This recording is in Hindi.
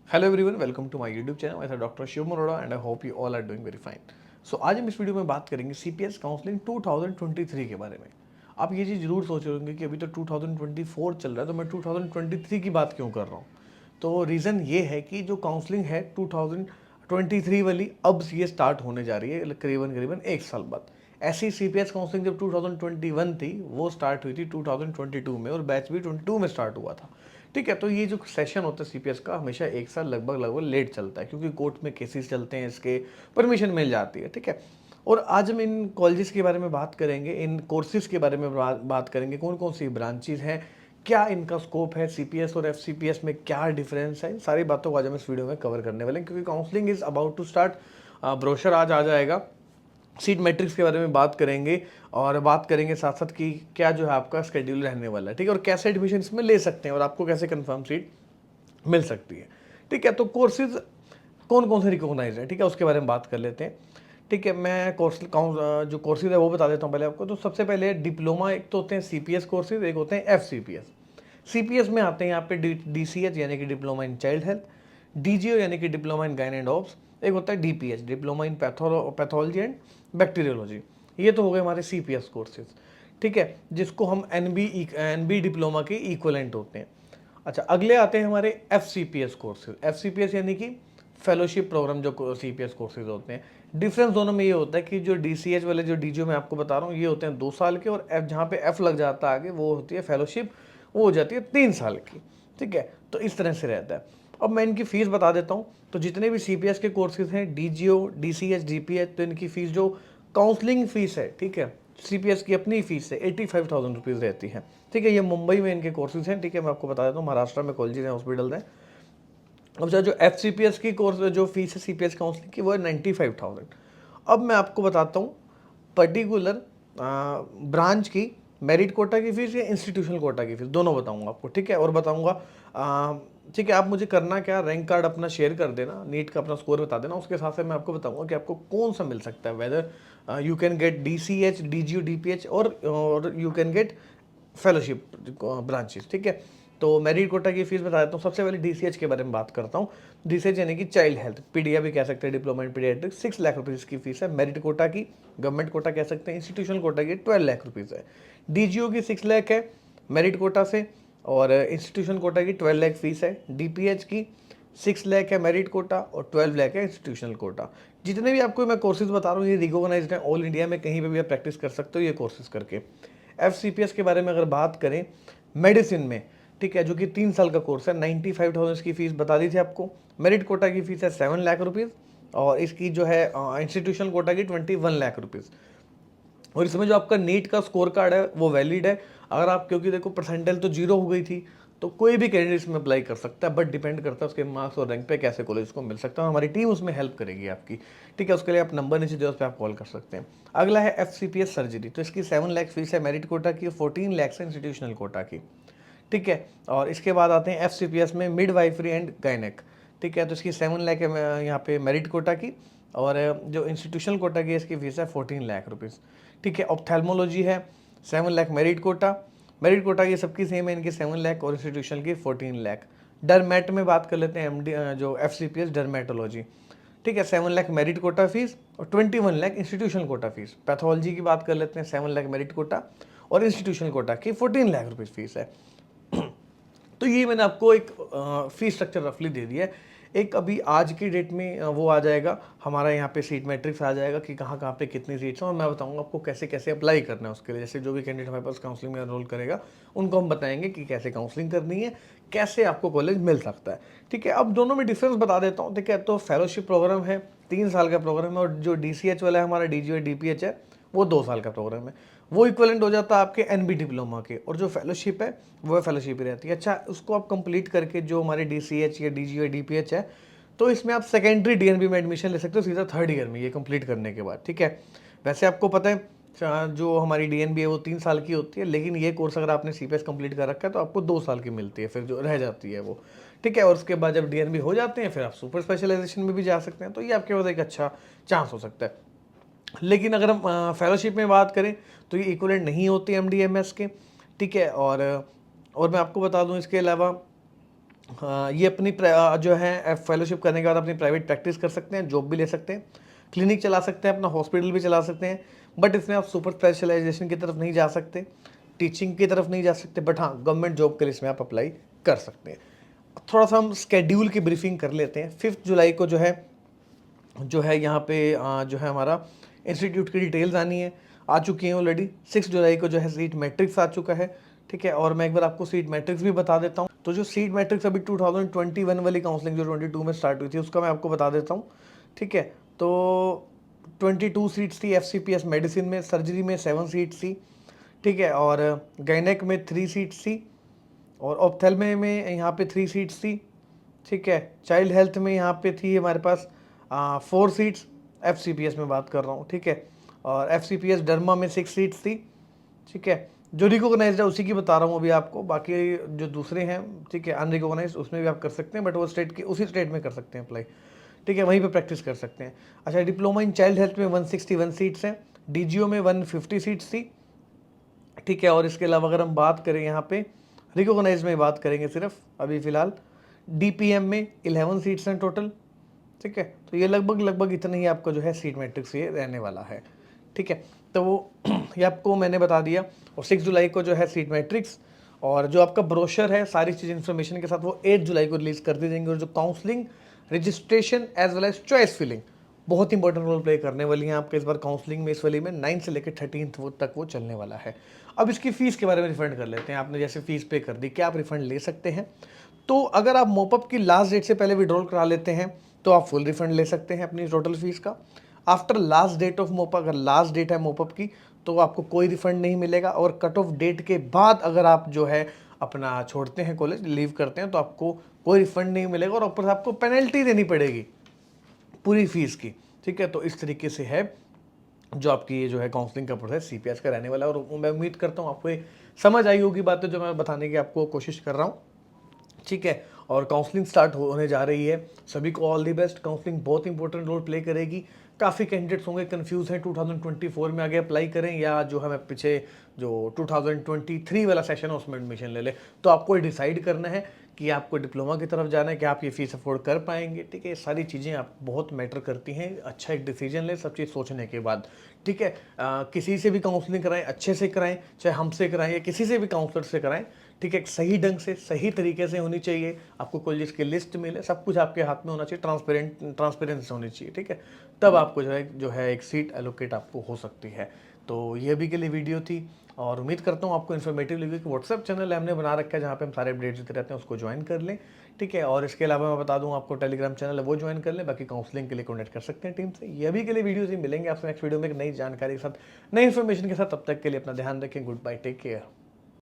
Hello everyone, welcome to my YouTube channel. मैं doctor Shiv Arora and I hope you all are doing very fine. So आज हम इस वीडियो में बात करेंगे सीपीएस काउंसलिंग 2023 के बारे में। आप ये चीज़ जरूर सोच रहे होंगे कि अभी तो 2024 चल रहा है, तो मैं 2023 की बात क्यों कर रहा हूँ। तो रीज़न ये है कि जो काउंसलिंग है 2023 वाली अब ये स्टार्ट होने जा रही है करीबन करीबन एक साल बाद। ऐसी सीपीएस काउंसलिंग जब 2021 थी वो स्टार्ट हुई थी 2022 में, और बैच भी 22 में स्टार्ट हुआ था। ठीक है, तो ये जो सेशन होता है सीपीएस का हमेशा एक साल लगभग लेट चलता है, क्योंकि कोर्ट में केसेस चलते हैं, इसके परमिशन मिल जाती है। ठीक है, और आज हम इन कॉलेजेस के बारे में बात करेंगे, इन कोर्सेज के बारे में बात करेंगे, कौन कौन सी ब्रांचेज हैं, क्या इनका स्कोप है, सीपीएस और एफसीपीएस में क्या डिफरेंस है। इन सारी बातों को आज हम इस वीडियो में कवर करने वाले हैं, क्योंकि counselling is about to start. Brochure आज आ जाएगा, सीट मैट्रिक्स के बारे में बात करेंगे, और बात करेंगे साथ साथ कि क्या जो है आपका स्केड्यूल रहने वाला है। ठीक है, और कैसे एडमिशन इसमें ले सकते हैं, और आपको कैसे कंफर्म सीट मिल सकती है। ठीक है, तो कोर्सेज कौन कौन से रिकॉग्नाइज है, ठीक है, उसके बारे में बात कर लेते हैं। ठीक है, मैं जो कोर्सेज है वो बता देता हूँ पहले आपको। तो सबसे पहले डिप्लोमा, एक तो होते हैं सीपीएस कोर्सेज, एक होते हैं एफसीपीएस। सीपीएस में आते हैं यहाँ पे डीसीएच यानी कि diploma in child health, DGO यानी कि diploma in again and ops, एक होता है DPH diploma in pathology and bacteriology. ये तो हो गए हमारे सीपीएस कोर्सेज। ठीक है, जिसको हम एनबी डिप्लोमा के इक्वलेंट होते हैं। अच्छा, अगले आते हैं हमारे एफसीपीएस कोर्सेज। एफसीपीएस यानी कि फेलोशिप प्रोग्राम जो सीपीएस कोर्सेज होते हैं। डिफरेंस दोनों में ये होता है कि जो डीसीएच वाले जो डीजीओ मैं आपको बता रहा हूँ ये होते हैं 2 साल के, और एफ जहाँ पे एफ लग जाता है आगे वो होती है फेलोशिप, वो हो जाती है 3 साल की। ठीक है, तो इस तरह से रहता है। अब मैं इनकी फ़ीस बता देता हूँ। तो जितने भी सीपीएस के कोर्सेज हैं, डीजीओ, डीसीएच, डीपीएच, तो इनकी फ़ीस जो काउंसलिंग फ़ीस है, ठीक है, सीपीएस की अपनी फ़ीस है 85,000 रुपीज़ रहती है। ठीक है, ये मुंबई में इनके कोर्सेज हैं। ठीक है, मैं आपको बता देता हूँ, महाराष्ट्र में कॉलेजेस हैं, हॉस्पिटल्स हैं। अब जो एफ की कोर्स जो फीस है सीपीएस काउंसलिंग की वो है 95,000। अब मैं आपको बताता हूँ पर्टिकुलर ब्रांच की मेरिट कोटा की फीस या इंस्टीट्यूशनल कोटा की फीस, दोनों बताऊंगा आपको। ठीक है, और बताऊंगा ठीक है, आप मुझे करना क्या, रैंक कार्ड अपना शेयर कर देना, नीट का अपना स्कोर बता देना, उसके साथ मैं आपको बताऊंगा कि आपको कौन सा मिल सकता है, whether you can get DCH, DGU, DPH, और you can get fellowship branches. ठीक है, तो मेरिट कोटा की फीस बता देता हूँ। सबसे पहले डीसीएच के बारे में बात करता हूँ। डीसीएच यानी कि चाइल्ड हेल्थ, पीडिया भी कह सकते हैं, diploma in paediatrics, 6 lakh rupees की फीस है। मेरिट कोटा की, गवर्नमेंट कोटा कह सकते हैं, इंस्टीट्यूशनल कोटा की 12 लाख रुपीज़ है। डीजीओ की 6 लाख है मेरिट कोटा से, और इंस्टीट्यूशन कोटा की 12 लाख फीस है। डीपीएच की 6 लाख है मेरिट कोटा, और 12 लाख है इंस्टीट्यूशनल कोटा। जितने भी आपको मैं कोर्सेज बता रहा हूँ ये रिकॉग्नाइज्ड है ऑल इंडिया में, कहीं पे भी आप प्रैक्टिस कर सकते हो ये कोर्सेज करके। एफसीपीएस के बारे में अगर बात करें मेडिसिन में, ठीक है, जो कि 3 साल का कोर्स है, 95,000 की फीस बता दी थी आपको। मेरिट कोटा की फीस है 7 लाख रुपीज़, और इसकी जो है इंस्टीट्यूशनल कोटा की 21 लाख रुपीज़। और इसमें जो आपका नीट का स्कोर कार्ड है वो वैलिड है। अगर आप, क्योंकि देखो परसेंटाइल तो 0 हो गई थी, तो कोई भी कैंडिडेट इसमें अप्लाई कर सकता है, बट डिपेंड करता है उसके मार्क्स और रैंक पे कैसे कॉलेज को मिल सकता है। हमारी टीम उसमें हेल्प करेगी आपकी। ठीक है, उसके लिए आप नंबर नीचे दिया, उस पर आप कॉल कर सकते हैं। अगला है एफसीपीएस सर्जरी, तो इसकी 7 लाख फीस है मेरिट कोटा की, 14 लाख है इंस्टीट्यूशनल कोटा की। ठीक है, और इसके बाद आते हैं एफसीपीएस में मिड वाइफरी एंड गायनेक। ठीक है, तो इसकी 7 लाख है यहाँ पे मेरिट कोटा की, और जो इंस्टीट्यूशनल कोटा की इसकी फीस है 14 लाख रुपीज़। ठीक है, ऑप्थेल्मोलॉजी है 7 लाख मेरिट कोटा, मेरिट कोटा की सबकी सेम है, इनकी 7 लाख, और इंस्टीट्यूशनल की 14 लाख। डरमेट में बात कर लेते हैं, एमडी जो एफसीपीएस डरमेटोलॉजी। ठीक है, 7 लाख मेरिट कोटा फीस, और 21 lakh institutional quota fees. Pathology की बात कर लेते हैं, 7 लाख मेरिट कोटा, और इंस्टीट्यूशनल कोटा की 14 लाख रुपीज़ फीस है। तो ये मैंने आपको एक फीस स्ट्रक्चर रफली दे दिया है। एक अभी आज की डेट में वो आ जाएगा हमारा, यहाँ पे सीट मैट्रिक्स आ जाएगा कि कहाँ कहाँ पे कितनी सीट्स हैं, और मैं बताऊंगा आपको कैसे कैसे अप्लाई करना है उसके लिए। जैसे जो भी कैंडिडेट हमारे पास काउंसलिंग में एनरोल करेगा उनको हम बताएंगे कि कैसे काउंसलिंग करनी है, कैसे आपको कॉलेज मिल सकता है। ठीक है, अब दोनों में डिफरेंस बता देता हूँ। ठीक है, तो फेलोशिप प्रोग्राम है, 3 साल का प्रोग्राम है, और जो डीसीएच वाला है हमारा, डीजीओ डीपीएच है, वो 2 साल का प्रोग्राम है। वो इक्वलेंट हो जाता है आपके एनबी डिप्लोमा के, और जो फेलोशिप है वो फेलोशिप ही रहती है। अच्छा, उसको आप कंप्लीट करके जो हमारे डीसीएच या डीजीओ या डीपीएच है, तो इसमें आप सेकेंडरी डीएनबी में एडमिशन ले सकते हो सीधा 3rd ईयर में, ये कंप्लीट करने के बाद। ठीक है, वैसे आपको पता है जो हमारी डीएनबी है वो 3 साल की होती है, लेकिन ये कोर्स अगर आपने सीपीएस कंप्लीट कर रखा है तो आपको 2 साल की मिलती है, फिर जो रह जाती है वो। ठीक है, और उसके बाद जब डीएनबी हो जाते हैं फिर आप सुपर स्पेशलाइजेशन में भी जा सकते हैं, तो ये आपके पास एक अच्छा चांस हो सकता है। लेकिन अगर हम फेलोशिप में बात करें तो ये इक्वलेंट नहीं होती एमडीएमएस के। ठीक है, और मैं आपको बता दूं इसके अलावा हाँ, ये अपनी जो है फेलोशिप करने के बाद अपनी प्राइवेट प्रैक्टिस कर सकते हैं, जॉब भी ले सकते हैं, क्लिनिक चला सकते हैं, अपना हॉस्पिटल भी चला सकते हैं। बट इसमें आप सुपर स्पेशलाइजेशन की तरफ नहीं जा सकते, टीचिंग की तरफ नहीं जा सकते। बट हाँ, गवर्नमेंट जॉब के लिए इसमें आप अप्लाई कर सकते हैं। थोड़ा सा हम स्केड्यूल की ब्रीफिंग कर लेते हैं। 5 जुलाई को जो है यहाँ पे जो है हमारा इंस्टीट्यूट की डिटेल्स आनी है, आ चुकी हैं ऑलरेडी। 6 जुलाई को जो है सीट मैट्रिक्स आ चुका है, ठीक है। और मैं एक बार आपको सीट मैट्रिक्स भी बता देता हूँ। तो जो सीट मैट्रिक्स अभी 2021 वाली काउंसलिंग जो 22 में स्टार्ट हुई थी, उसका मैं आपको बता देता हूँ, ठीक है। तो 22 सीट्स थी FCPS मेडिसिन में, सर्जरी में 7 सीट्स थी, ठीक है। और गायनेक में 3 सीट्स थी, और ऑप्थेल्मे में यहाँ पे 3 सीट्स थी, ठीक है। चाइल्ड हेल्थ में यहाँ पे थी हमारे पास 4 सीट्स, FCPS में बात कर रहा हूँ, ठीक है। और FCPS डर्मा में 6 सीट्स थी, ठीक है। जो रिकॉग्नाइज्ड है उसी की बता रहा हूँ अभी आपको, बाकी जो दूसरे हैं, ठीक है, अनरिकॉग्नाइज्ड, उसमें भी आप कर सकते हैं, बट वो स्टेट की उसी स्टेट में कर सकते हैं अप्लाई, ठीक है, वहीं पे प्रैक्टिस कर सकते हैं। अच्छा, डिप्लोमा इन चाइल्ड हेल्थ में 161 सीट्स हैं, DGO में 150 सीट्स थी, ठीक है। और इसके अलावा अगर हम बात करें यहाँ पे रिकॉग्नाइज में बात करेंगे सिर्फ अभी फ़िलहाल, DPM में 11 सीट्स हैं टोटल, ठीक है। तो ये लगभग इतना ही आपका जो है सीट मैट्रिक्स ये रहने वाला है, ठीक है। तो वो ये आपको मैंने बता दिया। और 6 जुलाई को जो है सीट मैट्रिक्स, और जो आपका ब्रोशर है सारी चीज़ इन्फॉर्मेशन के साथ, वो 8 जुलाई को रिलीज़ कर दी जाएंगे। और जो counselling, registration as well as choice filling बहुत इंपॉर्टेंट रोल प्ले करने वाली हैं आपके इस बार काउंसलिंग में, इस वाली में 9 से लेकर 13 तक वो चलने वाला है। अब इसकी फ़ीस के बारे में रिफंड कर लेते हैं। आपने जैसे फ़ीस पे कर दी, क्या आप रिफंड ले सकते हैं? तो अगर आप मोपअप की लास्ट डेट से पहले विड्रॉल करा लेते हैं तो आप फुल रिफंड ले सकते हैं अपनी टोटल फीस का। After last date of mop up, अगर लास्ट डेट है मोपअप की, तो आपको कोई रिफंड नहीं मिलेगा। और कट ऑफ डेट के बाद अगर आप जो है अपना छोड़ते हैं, कॉलेज लीव करते हैं, तो आपको कोई रिफंड नहीं मिलेगा, और ऊपर से आपको पेनल्टी देनी पड़ेगी पूरी फीस की, ठीक है। तो इस तरीके से है जो आपकी ये जो है काउंसलिंग का प्रोसेस CPS का रहने वाला है। और मैं उम्मीद करता हूँ आपको ये समझ आई होगी बातें जो मैं बताने की आपको कोशिश कर रहा हूँ, ठीक है। और काउंसलिंग स्टार्ट होने जा रही है, सभी को ऑल दी बेस्ट। काउंसलिंग बहुत इंपॉर्टेंट रोल प्ले करेगी। काफ़ी कैंडिडेट्स होंगे कंफ्यूज हैं 2024 में आगे अप्लाई करें या जो हमें पीछे जो 2023 वाला सेशन है उसमें एडमिशन ले ले। तो आपको डिसाइड करना है कि आपको डिप्लोमा की तरफ जाना है, कि आप ये फीस अफोर्ड कर पाएंगे, ठीक है। ये सारी चीज़ें आप बहुत मैटर करती हैं। अच्छा एक डिसीजन लें सब चीज़ सोचने के बाद, ठीक है। किसी से भी काउंसलिंग कराएं, अच्छे से कराएं, चाहे हमसे कराएं या किसी से भी काउंसलर से कराएं, ठीक है। सही ढंग से, सही तरीके से होनी चाहिए। आपको कॉलेज की लिस्ट मिले, सब कुछ आपके हाथ में होना चाहिए, ट्रांसपेरेंसी होनी चाहिए, ठीक है। तब आपको जो है एक सीट एलोकेट आपको हो सकती है। तो ये अभी के लिए वीडियो थी, और उम्मीद करता हूँ आपको इन्फॉर्मेटिव लगी। कि व्हाट्सएप चैनल हमने बना रखा है जहाँ पे हम सारे अपडेट्स देते रहते हैं, उसको ज्वाइन कर लें, ठीक है। और इसके अलावा मैं बता दूँ आपको टेलीग्राम चैनल है वो ज्वाइन कर लें। बाकी काउंसलिंग के लिए कॉन्टैक्ट कर सकते हैं टीम से। ये अभी के लिए वीडियो ही मिलेंगे आपसे नेक्स्ट वीडियो में एक नई जानकारी के साथ, नई इन्फॉर्मेशन के साथ। तब तक के लिए अपना ध्यान रखें। Goodbye, take care.